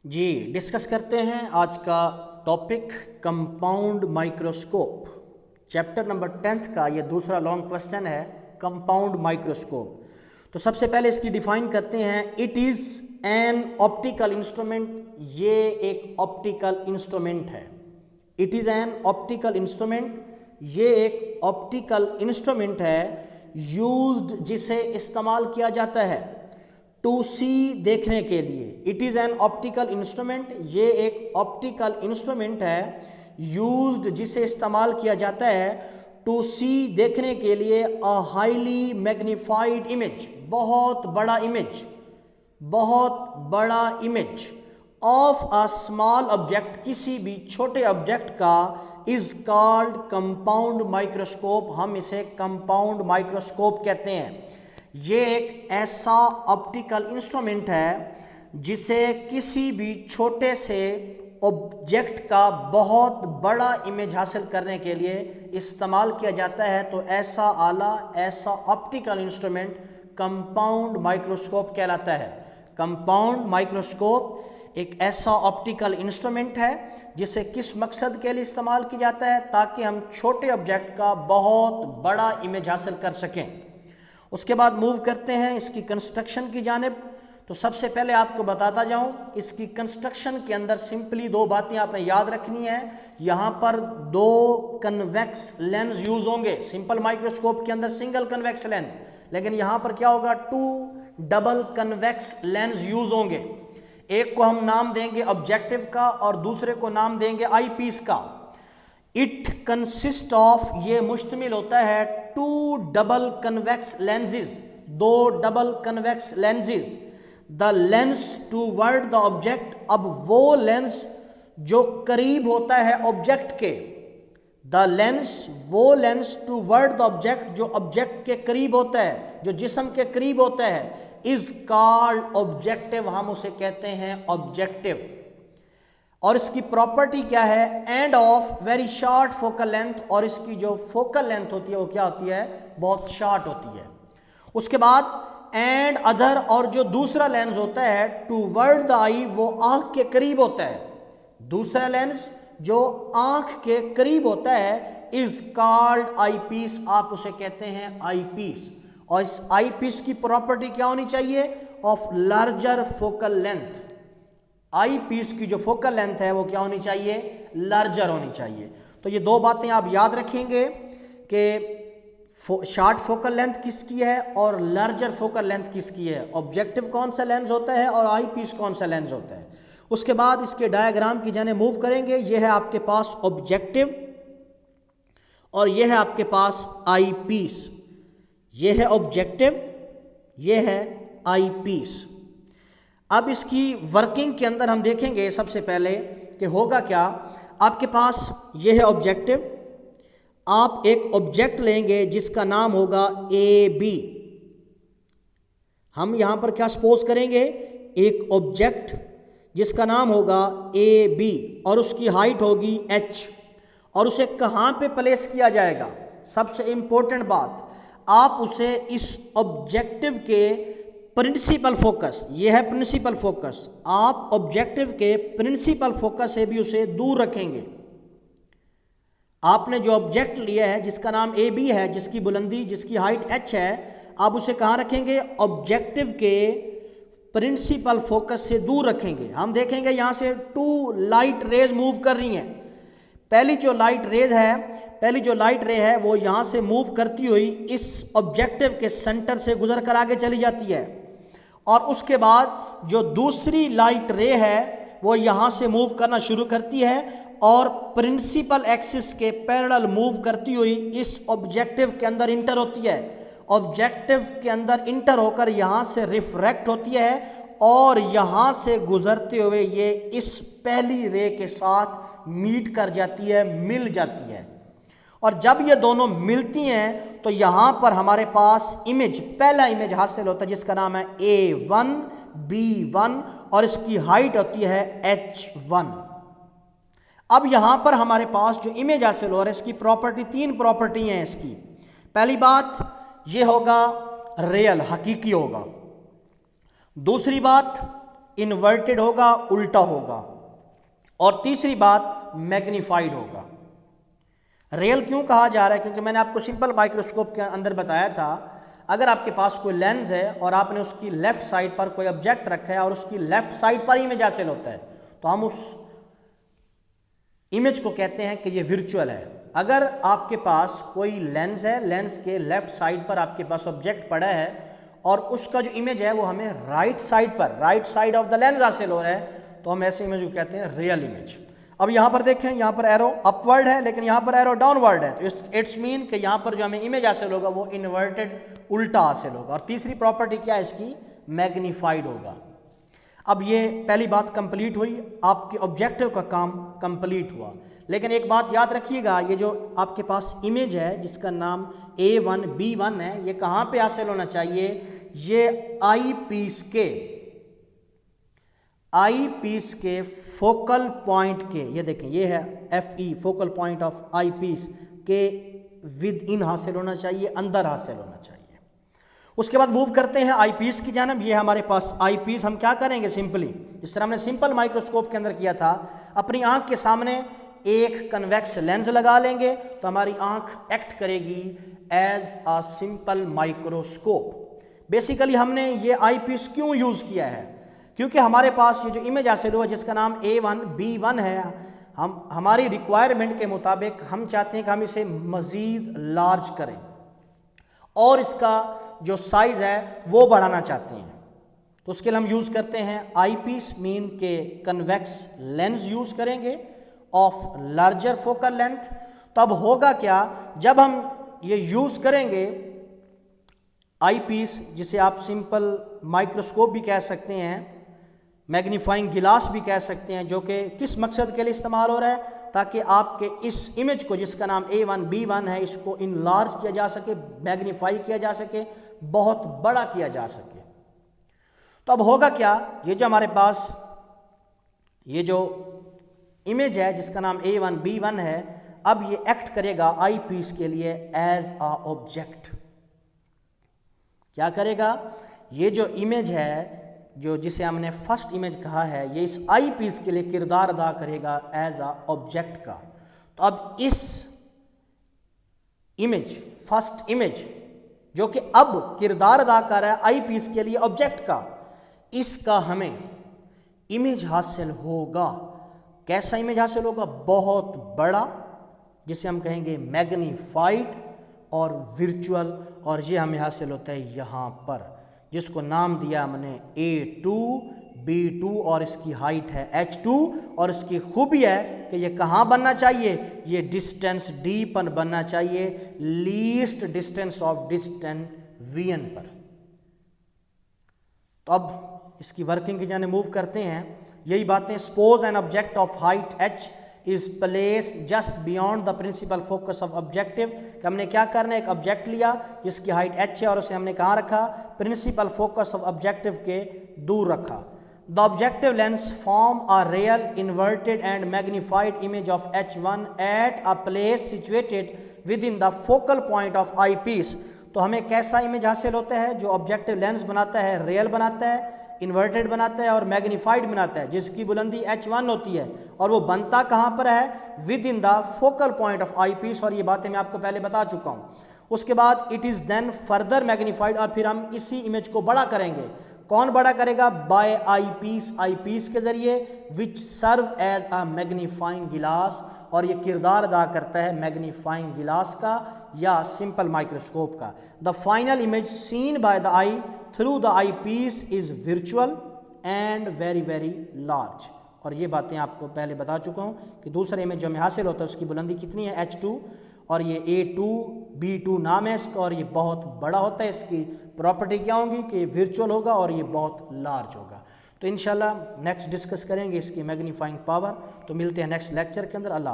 जी discuss करते हैं आज का topic compound microscope. Chapter number 10th का ये दूसरा लॉन्ग क्वेश्चन है कंपाउंड माइक्रोस्कोप। तो सबसे पहले इसकी डिफाइन करते हैं। It is an optical instrument. ये एक ऑप्टिकल इंस्ट्रूमेंट है। It is an optical instrument. ये एक ऑप्टिकल इंस्ट्रूमेंट है यूज्ड, जिसे इस्तेमाल किया जाता है टू सी, देखने के लिए। It is an optical instrument. ये एक ऑप्टिकल इंस्ट्रूमेंट है यूज्ड, जिसे इस्तेमाल किया जाता है टू सी, देखने के लिए। अ हाईली मैग्नीफाइड इमेज, बहुत बड़ा इमेज, बहुत बड़ा image of a small object, किसी भी छोटे ऑब्जेक्ट का, इज कॉल्ड कंपाउंड माइक्रोस्कोप। हम इसे कंपाउंड माइक्रोस्कोप कहते हैं। ये एक ऐसा ऑप्टिकल इंस्ट्रूमेंट है जिसे किसी भी छोटे से ऑब्जेक्ट का बहुत बड़ा इमेज हासिल करने के लिए इस्तेमाल किया जाता है। तो ऐसा आला, ऐसा ऑप्टिकल इंस्ट्रूमेंट कंपाउंड माइक्रोस्कोप कहलाता है। कंपाउंड माइक्रोस्कोप एक ऐसा ऑप्टिकल इंस्ट्रूमेंट है जिसे किस मकसद के लिए इस्तेमाल किया जाता है, ताकि हम छोटे ऑब्जेक्ट का बहुत बड़ा इमेज हासिल कर सकें। उसके बाद मूव करते हैं इसकी कंस्ट्रक्शन की जानिब। तो सबसे पहले आपको बताता जाऊं, इसकी कंस्ट्रक्शन के अंदर सिंपली दो बातें आपने याद रखनी है। यहाँ पर दो कन्वेक्स लेंस यूज होंगे। सिंपल माइक्रोस्कोप के अंदर सिंगल कन्वेक्स लेंस, लेकिन यहाँ पर क्या होगा, two double convex lens use होंगे। एक को हम नाम देंगे ऑब्जेक्टिव का और दूसरे को नाम देंगे आई पीस का। इट कंसिस्ट ऑफ, ये मुश्तमिल होता है टू डबल कन्वेक्स लेंसेज, दो double convex lenses. The lens toward the object, अब वो लेंस जो करीब होता है ऑब्जेक्ट के। द लेंस, वो लेंस टूवर्ड द ऑब्जेक्ट जो ऑब्जेक्ट के करीब होता है, जो जिस्म के करीब होता है, इज कॉल्ड ऑब्जेक्टिव। हम उसे कहते हैं ऑब्जेक्टिव। और इसकी प्रॉपर्टी क्या है, end of very short focal length, और इसकी जो फोकल लेंथ होती है वो क्या होती है, बहुत शॉर्ट होती है। उसके बाद एंड अदर, और जो दूसरा लेंस होता है टूवर्ड द आई, वो आंख के करीब होता है। दूसरा लेंस जो आंख के करीब होता है इज कॉल्ड आई पीस, आप उसे कहते हैं आई पीस। और इस आई पीस की प्रॉपर्टी क्या होनी चाहिए, of larger focal length. Eyepiece की जो फोकल लेंथ है वो क्या होनी चाहिए, लार्जर होनी चाहिए। तो ये दो बातें आप याद रखेंगे कि शॉर्ट फोकल लेंथ किसकी है और लार्जर फोकल लेंथ किसकी है। ऑब्जेक्टिव कौन सा लेंस होता है और आई पीस कौन सा लेंस होता है। उसके बाद इसके डायग्राम की जाने मूव करेंगे। ये है आपके पास ऑब्जेक्टिव और ये है आपके पास आई पीस। ये है ऑब्जेक्टिव, ये है आई पीस। अब इसकी वर्किंग के अंदर हम देखेंगे सबसे पहले कि होगा क्या। आपके पास ये है ऑब्जेक्टिव, आप एक ऑब्जेक्ट लेंगे जिसका नाम होगा ए बी। हम यहां पर क्या सपोज करेंगे, एक ऑब्जेक्ट जिसका नाम होगा ए बी और उसकी हाइट होगी h, और उसे कहां पे प्लेस किया जाएगा, सबसे इंपॉर्टेंट बात, आप उसे इस ऑब्जेक्टिव के प्रिंसिपल फोकस, ये है प्रिंसिपल फोकस, आप ऑब्जेक्टिव के प्रिंसिपल फोकस से भी उसे दूर रखेंगे। आपने जो ऑब्जेक्ट लिया है जिसका नाम ए बी है, जिसकी बुलंदी, जिसकी हाइट h है, आप उसे कहाँ रखेंगे, ऑब्जेक्टिव के प्रिंसिपल फोकस से दूर रखेंगे। हम देखेंगे यहाँ से टू लाइट रेज मूव कर रही हैं। पहली जो लाइट रे है वो यहाँ से मूव करती हुई इस ऑब्जेक्टिव के सेंटर से गुजर कर आगे चली जाती है, और उसके बाद जो दूसरी लाइट रे है वो यहाँ से मूव करना शुरू करती है और प्रिंसिपल एक्सिस के पैरेलल मूव करती हुई इस ऑब्जेक्टिव के अंदर इंटर होती है। ऑब्जेक्टिव के अंदर इंटर होकर यहाँ से रिफ्रैक्ट होती है और यहाँ से गुजरते हुए ये इस पहली रे के साथ मीट कर जाती है, मिल जाती है। और जब ये दोनों मिलती हैं तो यहाँ पर हमारे पास इमेज, पहला इमेज हासिल होता है जिसका नाम है A1 B1 और इसकी हाइट होती है H1। अब यहाँ पर हमारे पास जो इमेज हासिल हो रहा है इसकी प्रॉपर्टी, तीन प्रॉपर्टी हैं इसकी। पहली बात ये होगा रियल, हकीकी होगा। दूसरी बात इन्वर्टेड होगा, उल्टा होगा, और तीसरी बात मैग्नीफाइड होगा। रियल क्यों कहा जा रहा है? क्योंकि मैंने आपको सिंपल माइक्रोस्कोप के अंदर बताया था, अगर आपके पास कोई लेंस है और आपने उसकी लेफ्ट साइड पर कोई ऑब्जेक्ट रखा है और उसकी लेफ्ट साइड पर इमेज हासिल होता है, तो हम उस इमेज को कहते हैं कि ये वर्चुअल है। अगर आपके पास कोई लेंस है, लेंस के लेफ्ट साइड पर आपके पास ऑब्जेक्ट पड़ा है और उसका जो इमेज है वो हमें राइट साइड पर, right side of the lens हासिल हो रहा है, तो हम ऐसे इमेज को कहते हैं रियल इमेज। अब यहाँ पर देखें, यहाँ पर एरो अपवर्ड है लेकिन यहाँ पर एरो डाउनवर्ड है, तो इट्स मीन कि यहाँ पर जो हमें इमेज हासिल होगा वो इन्वर्टेड, उल्टा हासिल होगा। और तीसरी प्रॉपर्टी क्या है इसकी? मैग्नीफाइड होगा। अब ये पहली बात कंप्लीट हुई, आपके ऑब्जेक्टिव का काम कंप्लीट हुआ। लेकिन एक बात याद रखिएगा, ये जो आपके पास इमेज है जिसका नाम A1 B1 है, ये कहाँ पे हासिल होना चाहिए? ये आई पीस के फोकल पॉइंट के, ये देखें ये है FE focal point of eyepiece के विद इन हासिल होना चाहिए, अंदर हासिल होना चाहिए। उसके बाद मूव करते हैं आई पीस की जानब। ये हमारे पास आई पीस, हम क्या करेंगे? सिंपली जिस तरह हमने सिंपल माइक्रोस्कोप के अंदर किया था, अपनी आंख के सामने एक कन्वेक्स लेंस लगा लेंगे तो हमारी आंख एक्ट करेगी as a simple microscope. Basically हमने ये आई पीस क्यों यूज़ किया है? क्योंकि हमारे पास ये जो इमेज हासिल हुआ जिसका नाम A1 B1 है, हम हमारी रिक्वायरमेंट के मुताबिक हम चाहते हैं कि हम इसे मज़ीद लार्ज करें और इसका जो साइज़ है वो बढ़ाना चाहते हैं। तो उसके लिए हम यूज़ करते हैं आई पीस, मीन के कन्वेक्स लेंस यूज़ करेंगे ऑफ लार्जर फोकल लेंथ। तो अब होगा क्या, जब हम ये यूज़ करेंगे आई पीस, जिसे आप सिंपल माइक्रोस्कोप भी कह सकते हैं, मैग्नीफाइंग गिलास भी कह सकते हैं, जो कि किस मकसद के लिए इस्तेमाल हो रहा है? ताकि आपके इस इमेज को जिसका नाम A1 B1 है, इसको इनलार्ज किया जा सके, मैग्नीफाई किया जा सके, बहुत बड़ा किया जा सके। तो अब होगा क्या, ये जो हमारे पास ये जो इमेज है जिसका नाम A1 B1 है, अब ये एक्ट करेगा आई पीस के लिए एज अ ऑब्जेक्ट। क्या करेगा? ये जो इमेज है, जो जिसे हमने फर्स्ट इमेज कहा है, ये इस आई पीस के लिए किरदार अदा करेगा एज अ ऑब्जेक्ट का। तो अब इस इमेज, फर्स्ट इमेज जो कि अब किरदार अदा कर रहा है आई पीस के लिए ऑब्जेक्ट का, इसका हमें इमेज हासिल होगा। कैसा इमेज हासिल होगा? बहुत बड़ा, जिसे हम कहेंगे मैग्नीफाइड और वर्चुअल। और ये हमें हासिल होता है यहाँ पर, जिसको नाम दिया हमने A2 B2 और इसकी हाइट है H2। और इसकी खूबी है कि ये कहाँ बनना चाहिए? ये डिस्टेंस D पर बनना चाहिए, least distance of distance VN पर। तो अब इसकी वर्किंग की जाने मूव करते हैं। यही बातें, suppose an object of height H is place just beyond the principal focus of objective. हमने क्या करना है? एक ऑब्जेक्ट लिया जिसकी हाइट H है और उसे हमने कहाँ रखा? प्रिंसिपल फोकस ऑफ ऑब्जेक्टिव के दूर रखा। The objective lens form a real inverted and magnified image of H1 at a place situated within the focal point of eyepiece. तो हमें कैसा इमेज हासिल होता है? जो ऑब्जेक्टिव लेंस बनाता है, रियल बनाता है, इन्वर्टेड बनाता है और मैग्नीफाइड बनाता है, जिसकी बुलंदी H1 होती है। और वो बनता कहाँ पर है? Within the focal point of eyepiece. और ये बातें मैं आपको पहले बता चुका हूँ। उसके बाद it is then further magnified, और फिर हम इसी इमेज को बड़ा करेंगे। कौन बड़ा करेगा? बाय आई पीस के ज़रिए, विच सर्व एज अ मैग्नीफाइंग गिलास। और ये किरदार अदा करता है मैग्नीफाइंग गिलास का या सिंपल माइक्रोस्कोप का। The final image seen by the eye through the eyepiece is virtual and very very large. और ये बातें आपको पहले बता चुका हूँ कि दूसरा इमेज जो हमें हासिल होता है उसकी बुलंदी कितनी है? H2। और ये A2 B2 नाम है इसका, और ये बहुत बड़ा होता है। इसकी प्रॉपर्टी क्या होगी? कि वर्चुअल होगा और ये बहुत लार्ज होगा। तो इंशाल्लाह नेक्स्ट डिस्कस करेंगे इसकी मैग्नीफाइंग पावर। तो मिलते हैं नेक्स्ट लेक्चर के अंदर। अल्लाह।